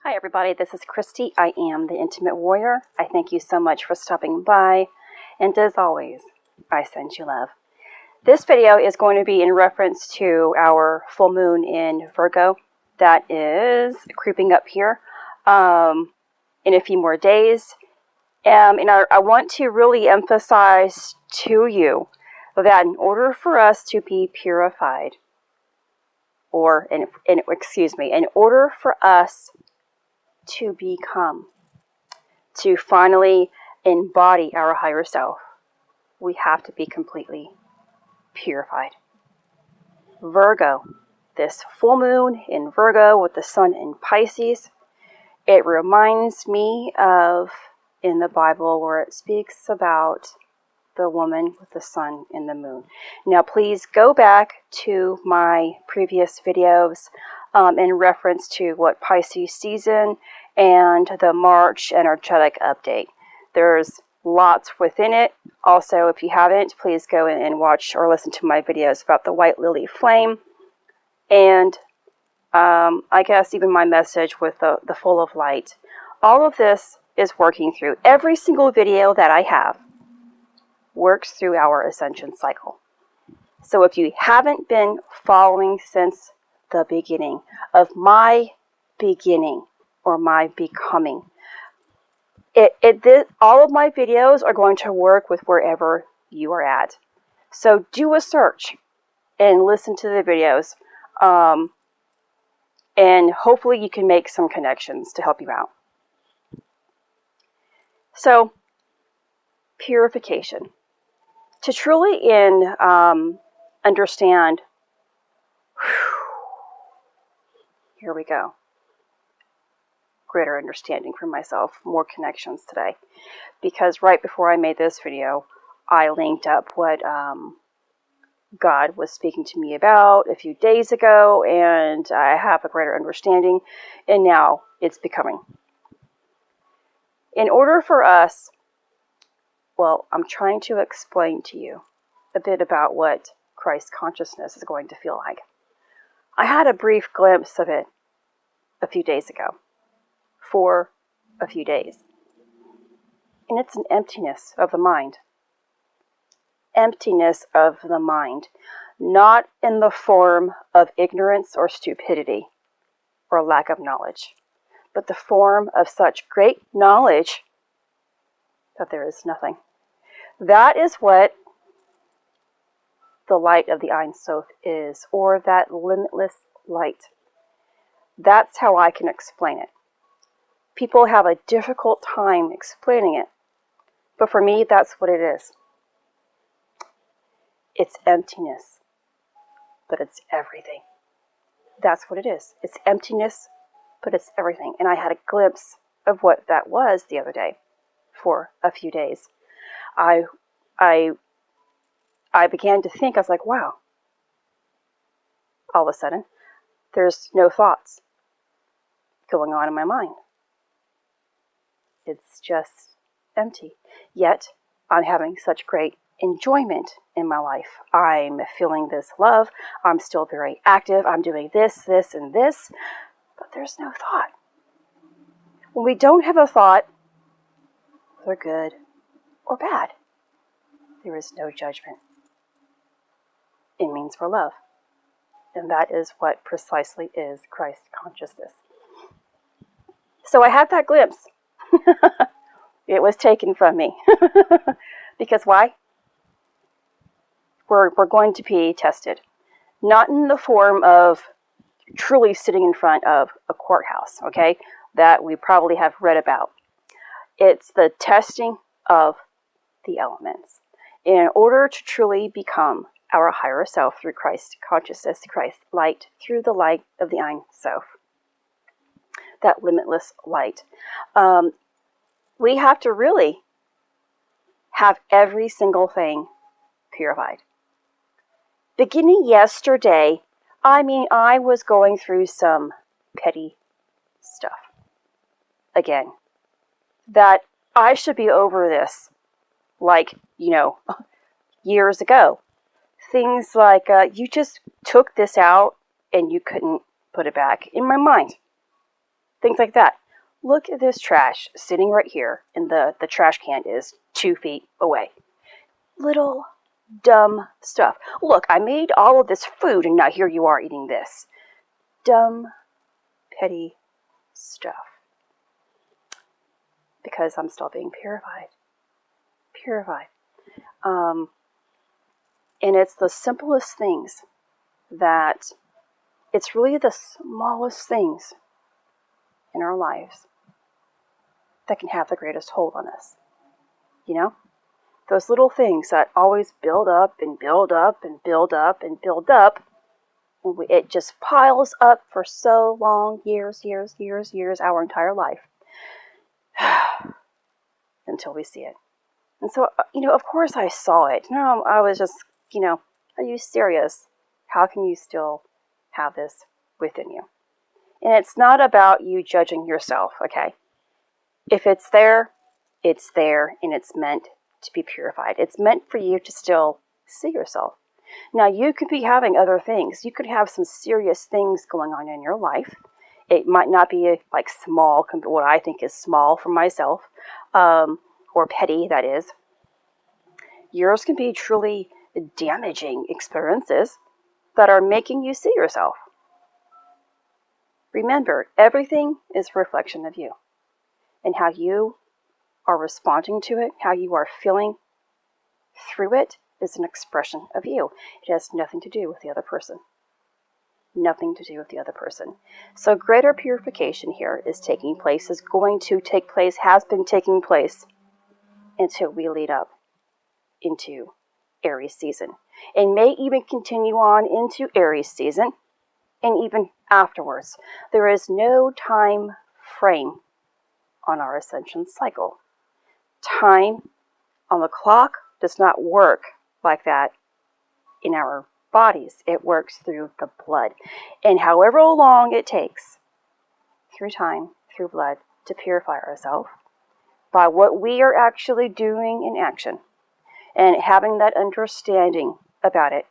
Hi everybody, this is Christy. I am the Intimate Warrior. I thank you so much for stopping by, and as always, I send you love. This video is going to be in reference to our full moon in Virgo that is creeping up here in a few more days. And I want to really emphasize to you that in order for us to be purified, in order for us to become, to finally embody our higher self, we have to be completely purified. Virgo, this full moon in Virgo with the sun in Pisces, it reminds me of in the Bible where it speaks about the woman with the sun and the moon. Now please go back to my previous videos in reference to what Pisces season and the March energetic update. There's lots within it. Also, if you haven't, please go in and watch or listen to my videos about the white lily flame, and I guess even my message with the full of light. All of this is working through. Every single video that I have works through our ascension cycle. So if you haven't been following since the beginning of my beginning or my becoming, all of my videos are going to work with wherever you are at. So do a search and listen to the videos, and hopefully you can make some connections to help you out. So, purification. To truly understand, here we go, greater understanding for myself, more connections today. Because right before I made this video, I linked up what God was speaking to me about a few days ago, and I have a greater understanding, and now it's becoming. In order for us, well, I'm trying to explain to you a bit about what Christ consciousness is going to feel like. I had a brief glimpse of it a few days ago, for a few days. And it's an emptiness of the mind. Emptiness of the mind. Not in the form of ignorance or stupidity or lack of knowledge, but the form of such great knowledge that there is nothing. That is what the light of the Ein Sof is, or that limitless light. That's how I can explain it. People have a difficult time explaining it, but for me, that's what it is. It's emptiness, but it's everything. That's what it is. It's emptiness, but it's everything. And I had a glimpse of what that was the other day for a few days. I began to think, I was like, wow. All of a sudden, there's no thoughts going on in my mind. It's just empty. Yet, I'm having such great enjoyment in my life. I'm feeling this love. I'm still very active. I'm doing this, and this. But there's no thought. When we don't have a thought, whether good or bad, there is no judgment. It means we're love. And that is what precisely is Christ consciousness. So I had that glimpse. It was taken from me. Because why? We're going to be tested. Not in the form of truly sitting in front of a courthouse, okay? That we probably have read about. It's the testing of the elements. In order to truly become our higher self through Christ consciousness, Christ light, through the light of the Ein Sof, that limitless light, we have to really have every single thing purified. Beginning yesterday, I was going through some petty stuff. Again, that I should be over this, like, years ago. Things like, you just took this out and you couldn't put it back. In my mind, things like that. Look at this trash sitting right here, and the trash can is 2 feet away. Little dumb stuff. Look, I made all of this food, and now here you are eating this. Dumb, petty stuff. Because I'm still being purified. Purified. And it's the simplest things that, it's really the smallest things in our lives that can have the greatest hold on us. You know? Those little things that always build up and build up and build up and build up. And it just piles up for so long, years, our entire life. Until we see it. And so, of course I saw it. No, I was just, are you serious? How can you still have this within you? And it's not about you judging yourself, okay? If it's there, and it's meant to be purified. It's meant for you to still see yourself. Now, you could be having other things. You could have some serious things going on in your life. It might not be like small, what I think is small for myself, or petty, that is. Yours can be truly damaging experiences that are making you see yourself. Remember, everything is a reflection of you, and how you are responding to it, how you are feeling through it is an expression of you. It has nothing to do with the other person. Nothing to do with the other person. So greater purification here is taking place, is going to take place, has been taking place until we lead up into Aries season. And may even continue on into Aries season and even afterwards. There is no time frame on our ascension cycle. Time on the clock does not work like that in our bodies. It works through the blood. And however long it takes, through time, through blood, to purify ourselves, by what we are actually doing in action, and having that understanding about it,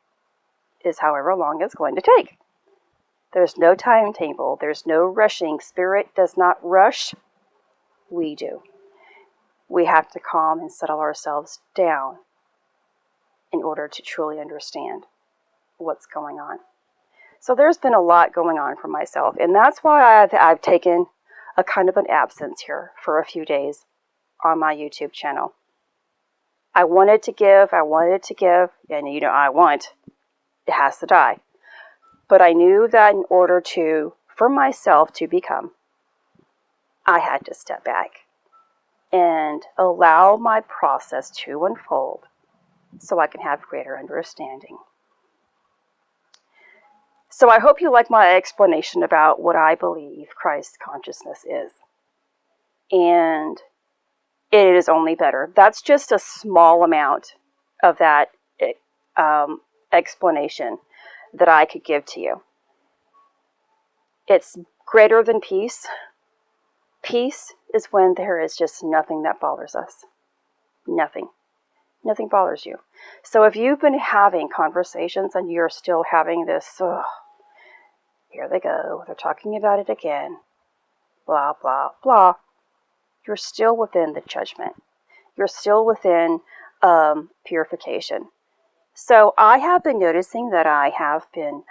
is however long it's going to take. There's no timetable. There's no rushing. Spirit does not rush. We do. We have to calm and settle ourselves down in order to truly understand what's going on. So there's been a lot going on for myself, and that's why I've taken a kind of an absence here for a few days on my YouTube channel. I wanted to give, and it has to die. But I knew that in order for myself to become, I had to step back and allow my process to unfold so I can have greater understanding. So I hope you like my explanation about what I believe Christ consciousness is. And it is only better. That's just a small amount of that explanation that I could give to you. It's greater than peace. Peace is when there is just nothing that bothers us. Nothing. Nothing bothers you. So if you've been having conversations and you're still having this, here they go, they're talking about it again, blah, blah, blah, you're still within the judgment. You're still within purification. So I have been noticing that I have been,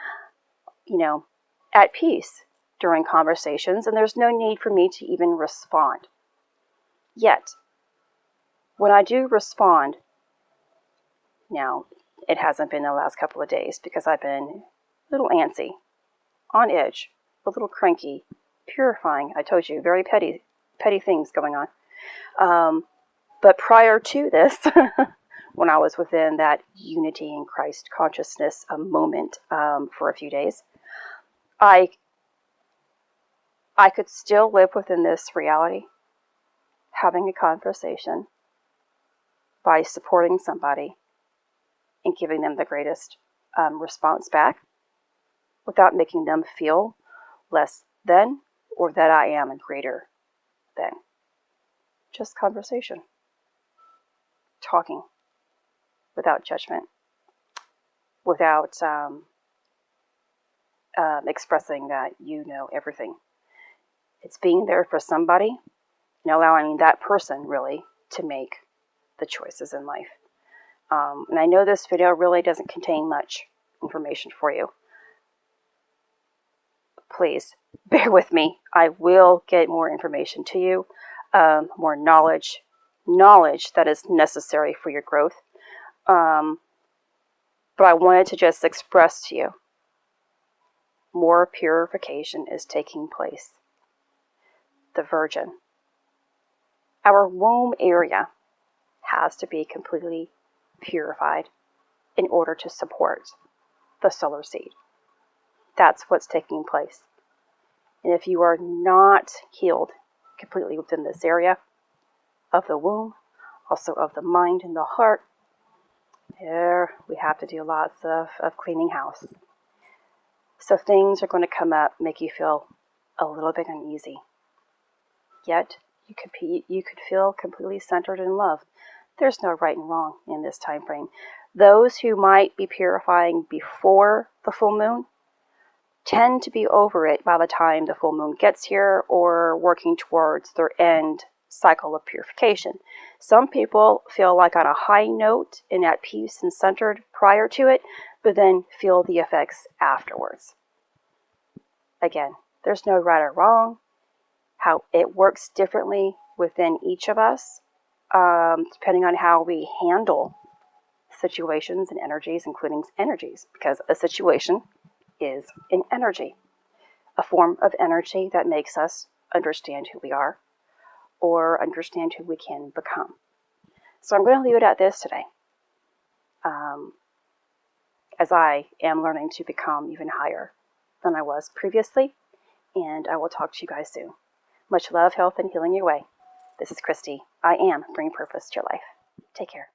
at peace during conversations, and there's no need for me to even respond. Yet, when I do respond, now, it hasn't been the last couple of days because I've been a little antsy, on edge, a little cranky, purifying. I told you, very petty things going on. But prior to this, when I was within that unity in Christ consciousness moment for a few days, I could still live within this reality, having a conversation by supporting somebody and giving them the greatest response back without making them feel less than or that I am a greater than. Just conversation. Talking. Without judgment. Without expressing that you know everything. It's being there for somebody and allowing that person really to make the choices in life. And I know this video really doesn't contain much information for you. Please bear with me. I will get more information to you, more knowledge that is necessary for your growth. But I wanted to just express to you, more purification is taking place. The Virgin. Our womb area has to be completely purified in order to support the solar seed. That's what's taking place. And if you are not healed completely within this area of the womb, also of the mind and the heart, we have to do lots of cleaning house. So things are going to come up, make you feel a little bit uneasy. Yet, you could feel completely centered in love. There's no right and wrong in this time frame. Those who might be purifying before the full moon tend to be over it by the time the full moon gets here, or working towards their end cycle of purification. Some people feel like on a high note and at peace and centered prior to it, but then feel the effects afterwards. Again, there's no right or wrong. How it works differently within each of us, depending on how we handle situations and energies, including energies, because a situation is an energy, a form of energy that makes us understand who we are or understand who we can become. So I'm going to leave it at this today, as I am learning to become even higher than I was previously, and I will talk to you guys soon. Much love, health, and healing your way. This is Christy. I am bringing purpose to your life. Take care.